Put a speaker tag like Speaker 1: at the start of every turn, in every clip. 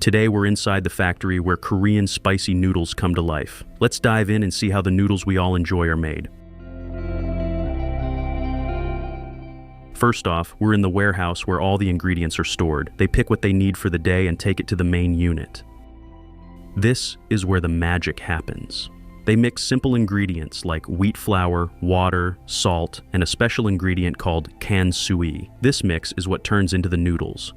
Speaker 1: Today we're inside the factory where Korean spicy noodles come to life. Let's dive in and see how the noodles we all enjoy are made. First off, we're in the warehouse where all the ingredients are stored. They pick what they need for the day and take it to the main unit. This is where the magic happens. They mix simple ingredients like wheat flour, water, salt, and a special ingredient called kansui. This mix is what turns into the noodles.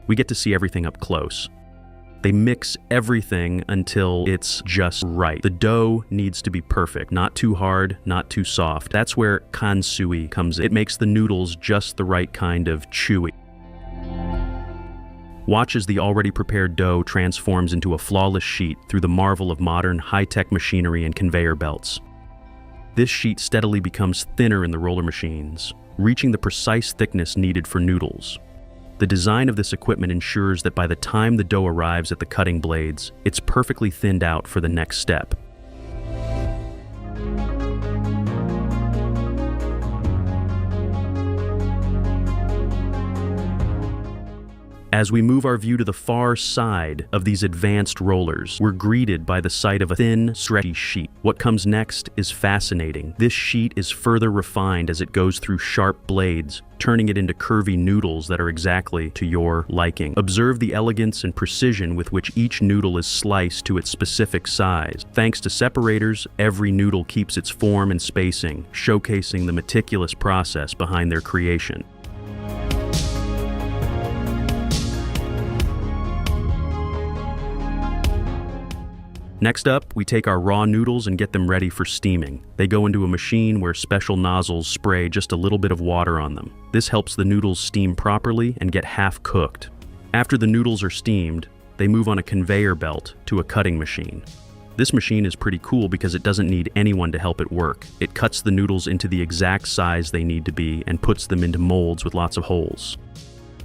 Speaker 1: We get to see everything up close. They mix everything until it's just right. The dough needs to be perfect, not too hard, not too soft. That's where kansui comes in. It makes the noodles just the right kind of chewy. Watch as the already prepared dough transforms into a flawless sheet through the marvel of modern, high-tech machinery and conveyor belts. This sheet steadily becomes thinner in the roller machines, reaching the precise thickness needed for noodles. The design of this equipment ensures that by the time the dough arrives at the cutting blades, it's perfectly thinned out for the next step. As we move our view to the far side of these advanced rollers, we're greeted by the sight of a thin, stretchy sheet. What comes next is fascinating. This sheet is further refined as it goes through sharp blades, turning it into curvy noodles that are exactly to your liking. Observe the elegance and precision with which each noodle is sliced to its specific size. Thanks to separators, every noodle keeps its form and spacing, showcasing the meticulous process behind their creation. Next up, we take our raw noodles and get them ready for steaming. They go into a machine where special nozzles spray just a little bit of water on them. This helps the noodles steam properly and get half cooked. After the noodles are steamed, they move on a conveyor belt to a cutting machine. This machine is pretty cool because it doesn't need anyone to help it work. It cuts the noodles into the exact size they need to be and puts them into molds with lots of holes.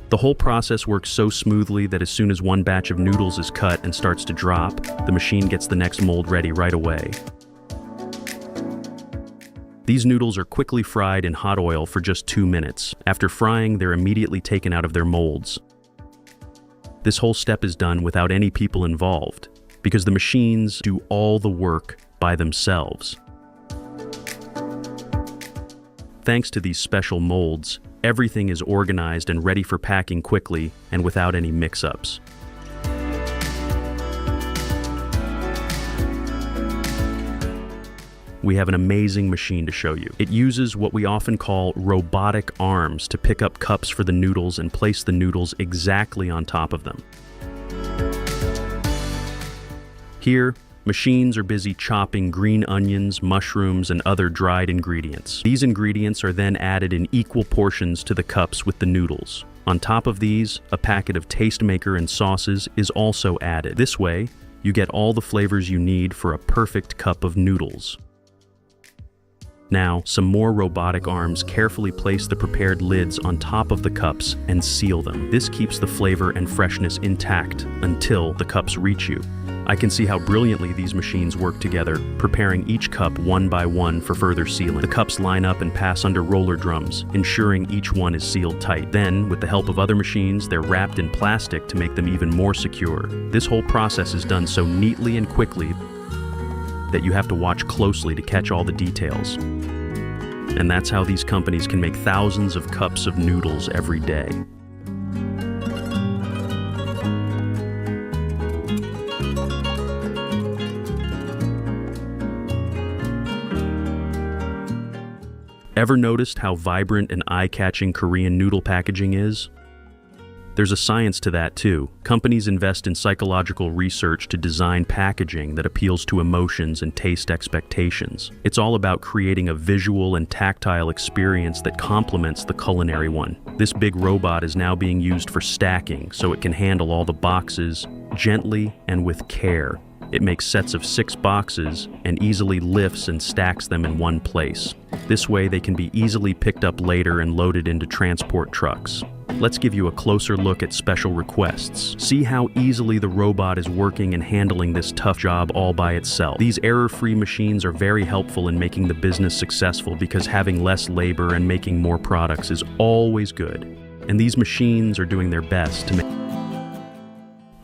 Speaker 1: The whole process works so smoothly that as soon as one batch of noodles is cut and starts to drop, the machine gets the next mold ready right away. These noodles are quickly fried in hot oil for just 2 minutes. After frying, they're immediately taken out of their molds. This whole step is done without any people involved, because the machines do all the work by themselves. Thanks to these special molds, everything is organized and ready for packing quickly and without any mix-ups. We have an amazing machine to show you. It uses what we often call robotic arms to pick up cups for the noodles and place the noodles exactly on top of them. Here, machines are busy chopping green onions, mushrooms, and other dried ingredients. These ingredients are then added in equal portions to the cups with the noodles. On top of these, a packet of tastemaker and sauces is also added. This way, you get all the flavors you need for a perfect cup of noodles. Now, some more robotic arms carefully place the prepared lids on top of the cups and seal them. This keeps the flavor and freshness intact until the cups reach you. I can see how brilliantly these machines work together, preparing each cup one by one for further sealing. The cups line up and pass under roller drums, ensuring each one is sealed tight. Then, with the help of other machines, they're wrapped in plastic to make them even more secure. This whole process is done so neatly and quickly that you have to watch closely to catch all the details. And that's how these companies can make thousands of cups of noodles every day. Ever noticed how vibrant and eye-catching Korean noodle packaging is? There's a science to that too. Companies invest in psychological research to design packaging that appeals to emotions and taste expectations. It's all about creating a visual and tactile experience that complements the culinary one. This big robot is now being used for stacking, so it can handle all the boxes gently and with care. It makes sets of 6 boxes and easily lifts and stacks them in one place. This way they can be easily picked up later and loaded into transport trucks. Let's give you a closer look at special requests. See how easily the robot is working and handling this tough job all by itself. These error-free machines are very helpful in making the business successful because having less labor and making more products is always good. And these machines are doing their best to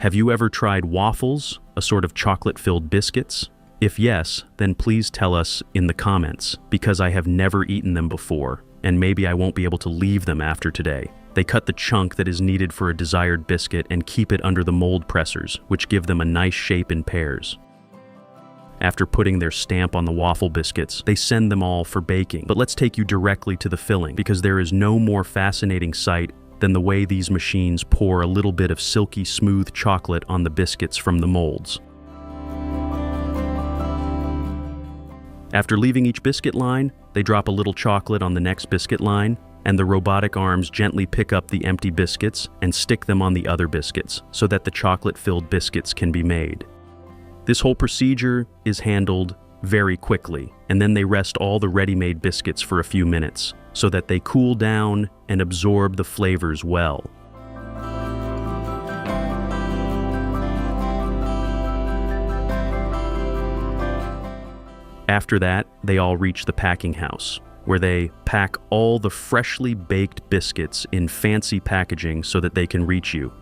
Speaker 1: Have you ever tried waffles, a sort of chocolate-filled biscuits? If yes, then please tell us in the comments, because I have never eaten them before, and maybe I won't be able to leave them after today. They cut the chunk that is needed for a desired biscuit and keep it under the mold pressers, which give them a nice shape in pairs. After putting their stamp on the waffle biscuits, they send them all for baking. But let's take you directly to the filling, because there is no more fascinating sight than the way these machines pour a little bit of silky smooth chocolate on the biscuits from the molds. After leaving each biscuit line, they drop a little chocolate on the next biscuit line, and the robotic arms gently pick up the empty biscuits and stick them on the other biscuits so that the chocolate-filled biscuits can be made. This whole procedure is handled very quickly, and then they rest all the ready-made biscuits for a few minutes so that they cool down and absorb the flavors well. After that, they all reach the packing house, where they pack all the freshly baked biscuits in fancy packaging so that they can reach you.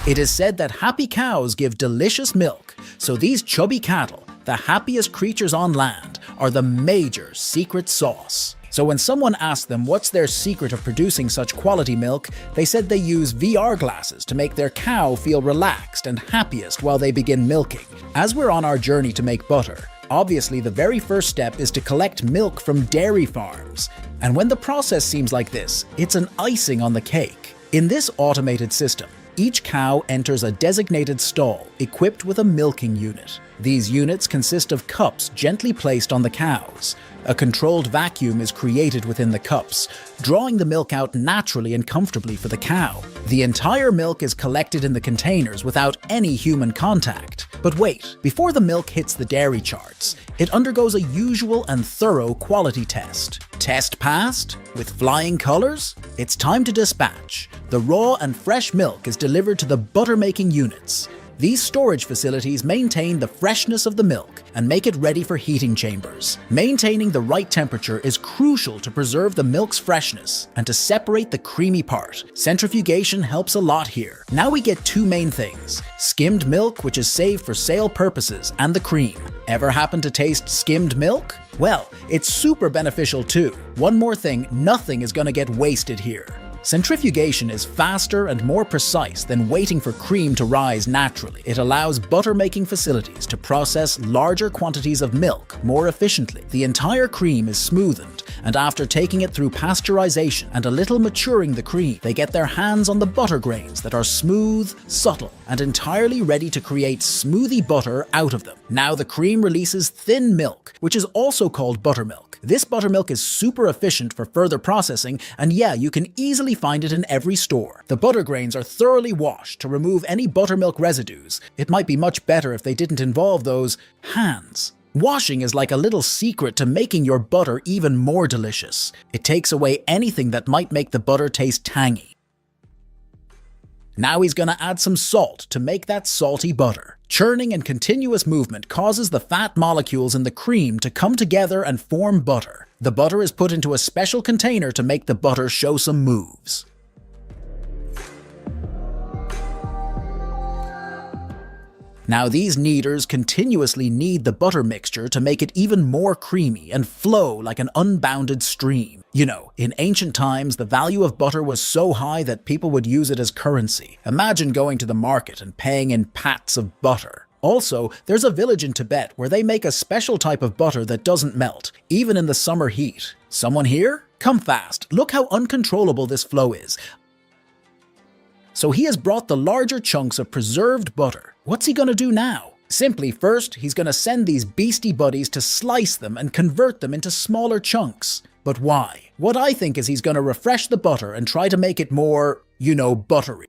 Speaker 2: It is said that happy cows give delicious milk, so these chubby cattle, the happiest creatures on land, are the major secret sauce. So when someone asked them what's their secret of producing such quality milk, they said they use VR glasses to make their cow feel relaxed and happiest while they begin milking. As we're on our journey to make butter, obviously the very first step is to collect milk from dairy farms. And when the process seems like this, it's an icing on the cake. In this automated system, each cow enters a designated stall equipped with a milking unit. These units consist of cups gently placed on the cows. A controlled vacuum is created within the cups, drawing the milk out naturally and comfortably for the cow. The entire milk is collected in the containers without any human contact. But wait, before the milk hits the dairy charts, it undergoes a usual and thorough quality test. Test passed? With flying colors? It's time to dispatch. The raw and fresh milk is delivered to the butter-making units. These storage facilities maintain the freshness of the milk and make it ready for heating chambers. Maintaining the right temperature is crucial to preserve the milk's freshness and to separate the creamy part. Centrifugation helps a lot here. Now we get two main things: skimmed milk, which is saved for sale purposes, and the cream. Ever happen to taste skimmed milk? Well, it's super beneficial too. One more thing, nothing is gonna get wasted here. Centrifugation is faster and more precise than waiting for cream to rise naturally. It allows butter-making facilities to process larger quantities of milk more efficiently. The entire cream is smoothened, and after taking it through pasteurization and a little maturing the cream, they get their hands on the butter grains that are smooth, subtle, and entirely ready to create smoothie butter out of them. Now the cream releases thin milk, which is also called buttermilk. This buttermilk is super efficient for further processing, and yeah, you can easily find it in every store. The butter grains are thoroughly washed to remove any buttermilk residues. It might be much better if they didn't involve those hands. Washing is like a little secret to making your butter even more delicious. It takes away anything that might make the butter taste tangy. Now he's gonna add some salt to make that salty butter. Churning and continuous movement causes the fat molecules in the cream to come together and form butter. The butter is put into a special container to make the butter show some moves. Now these kneaders continuously knead the butter mixture to make it even more creamy and flow like an unbounded stream. You know, in ancient times, the value of butter was so high that people would use it as currency. Imagine going to the market and paying in pats of butter. Also, there's a village in Tibet where they make a special type of butter that doesn't melt, even in the summer heat. Someone here? Come fast, look how uncontrollable this flow is. So he has brought the larger chunks of preserved butter. What's he gonna do now? Simply, first, he's gonna send these beastie buddies to slice them and convert them into smaller chunks. But why? What I think is he's gonna refresh the butter and try to make it more, you know, buttery.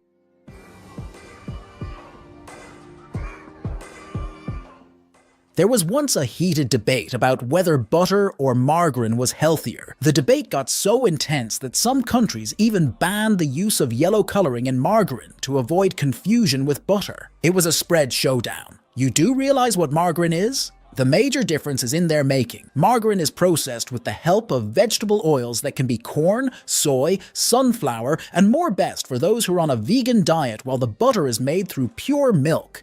Speaker 2: There was once a heated debate about whether butter or margarine was healthier. The debate got so intense that some countries even banned the use of yellow coloring in margarine to avoid confusion with butter. It was a spread showdown. You do realize what margarine is? The major difference is in their making. Margarine is processed with the help of vegetable oils that can be corn, soy, sunflower, and more best for those who are on a vegan diet, while the butter is made through pure milk.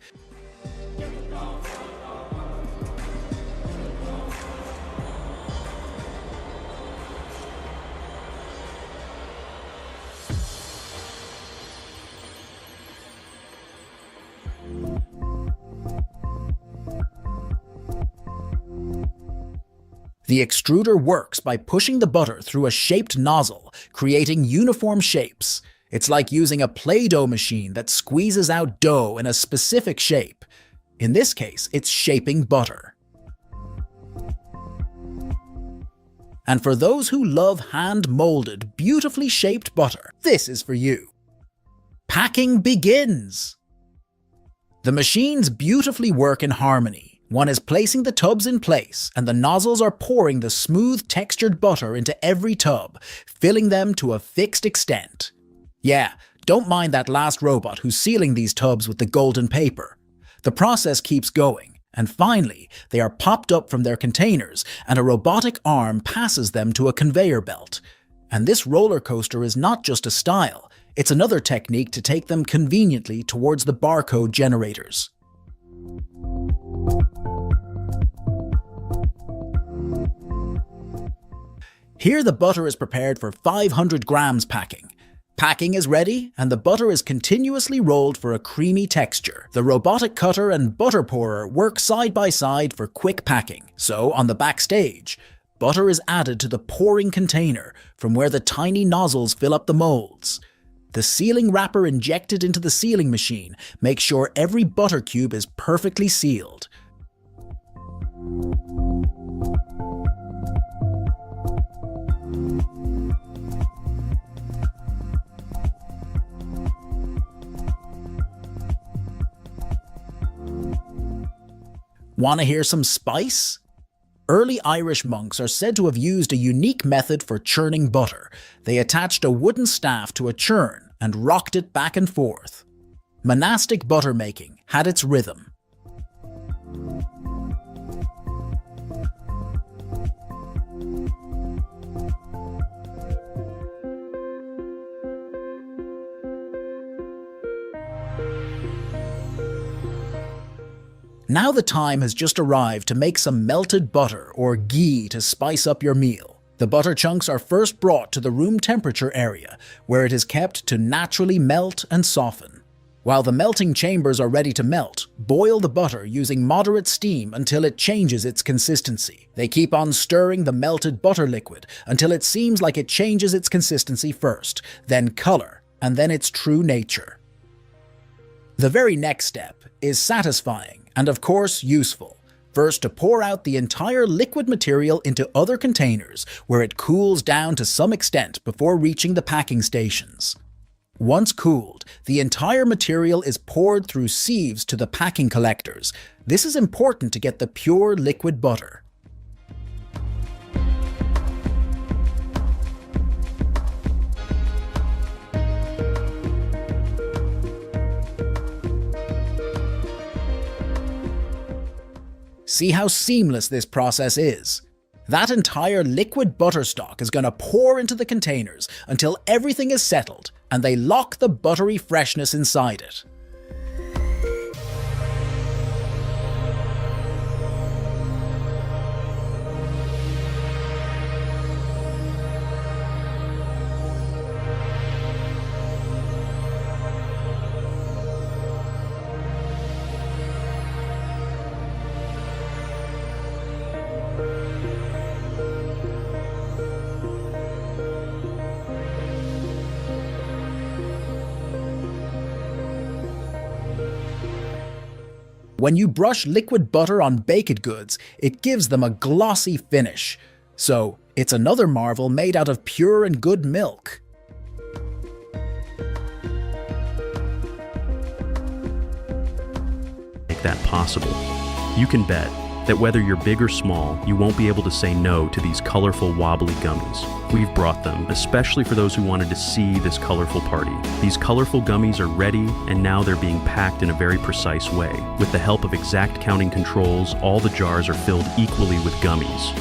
Speaker 2: The extruder works by pushing the butter through a shaped nozzle, creating uniform shapes. It's like using a Play-Doh machine that squeezes out dough in a specific shape. In this case, it's shaping butter. And for those who love hand-molded, beautifully shaped butter, this is for you. Packing begins! The machines beautifully work in harmony. One is placing the tubs in place, and the nozzles are pouring the smooth, textured butter into every tub, filling them to a fixed extent. Yeah, don't mind that last robot who's sealing these tubs with the golden paper. The process keeps going, and finally, they are popped up from their containers, and a robotic arm passes them to a conveyor belt. And this roller coaster is not just a style, it's another technique to take them conveniently towards the barcode generators. Here the butter is prepared for 500 grams packing. Packing is ready, and the butter is continuously rolled for a creamy texture. The robotic cutter and butter pourer work side by side for quick packing. So, on the backstage, butter is added to the pouring container from where the tiny nozzles fill up the molds. The sealing wrapper injected into the sealing machine makes sure every butter cube is perfectly sealed. Want to hear some spice? Early Irish monks are said to have used a unique method for churning butter. They attached a wooden staff to a churn and rocked it back and forth. Monastic butter making had its rhythm. Now the time has just arrived to make some melted butter or ghee to spice up your meal. The butter chunks are first brought to the room temperature area, where it is kept to naturally melt and soften. While the melting chambers are ready to melt, boil the butter using moderate steam until it changes its consistency. They keep on stirring the melted butter liquid until it seems like it changes its consistency first, then color, and then its true nature. The very next step is satisfying and of course useful. First, to pour out the entire liquid material into other containers where it cools down to some extent before reaching the packing stations. Once cooled, the entire material is poured through sieves to the packing collectors. This is important to get the pure liquid butter. See how seamless this process is? That entire liquid butter stock is going to pour into the containers until everything is settled and they lock the buttery freshness inside it. When you brush liquid butter on baked goods, it gives them a glossy finish. So, it's another marvel made out of pure and good milk.
Speaker 1: Make that possible. You can bet that whether you're big or small, you won't be able to say no to these colorful, wobbly gummies. We've brought them, especially for those who wanted to see this colorful party. These colorful gummies are ready, and now they're being packed in a very precise way. With the help of exact counting controls, all the jars are filled equally with gummies.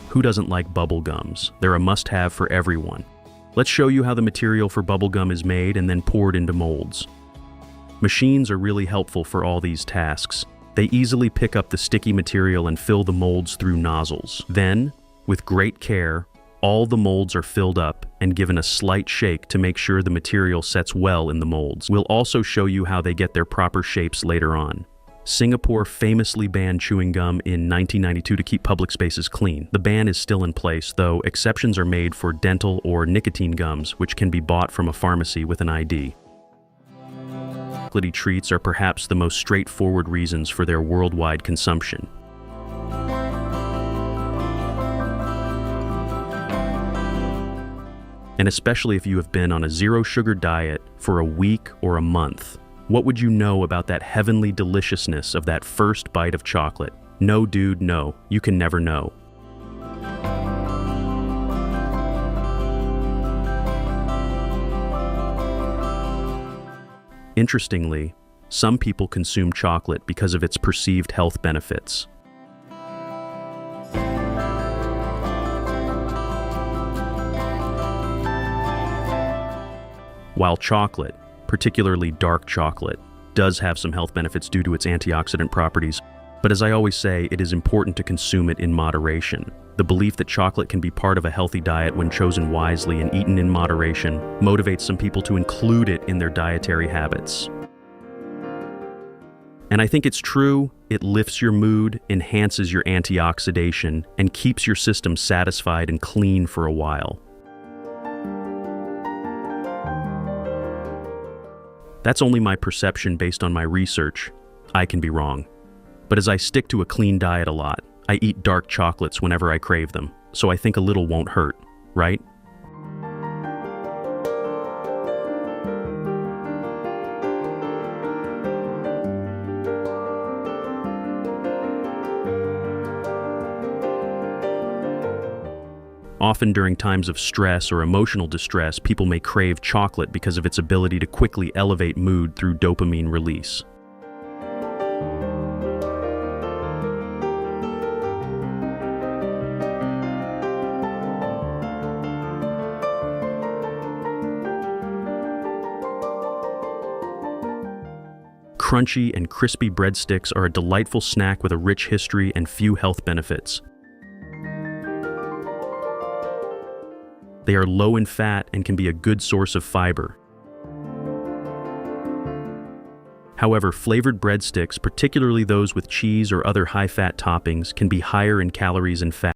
Speaker 1: Who doesn't like bubble gums? They're a must-have for everyone. Let's show you how the material for bubblegum is made and then poured into molds. Machines are really helpful for all these tasks. They easily pick up the sticky material and fill the molds through nozzles. Then, with great care, all the molds are filled up and given a slight shake to make sure the material sets well in the molds. We'll also show you how they get their proper shapes later on. Singapore famously banned chewing gum in 1992 to keep public spaces clean. The ban is still in place, though exceptions are made for dental or nicotine gums, which can be bought from a pharmacy with an ID. Chocolatey treats are perhaps the most straightforward reasons for their worldwide consumption. And especially if you have been on a zero-sugar diet for a week or a month, what would you know about that heavenly deliciousness of that first bite of chocolate? No, dude, no. You can never know. Interestingly, some people consume chocolate because of its perceived health benefits. While chocolate, particularly dark chocolate, does have some health benefits due to its antioxidant properties, but as I always say, it is important to consume it in moderation. The belief that chocolate can be part of a healthy diet when chosen wisely and eaten in moderation motivates some people to include it in their dietary habits. And I think it's true, it lifts your mood, enhances your antioxidation, and keeps your system satisfied and clean for a while. That's only my perception based on my research. I can be wrong. But as I stick to a clean diet a lot, I eat dark chocolates whenever I crave them, so I think a little won't hurt, right? Often during times of stress or emotional distress, people may crave chocolate because of its ability to quickly elevate mood through dopamine release. Crunchy and crispy breadsticks are a delightful snack with a rich history and few health benefits. They are low in fat and can be a good source of fiber. However, flavored breadsticks, particularly those with cheese or other high-fat toppings, can be higher in calories and fat.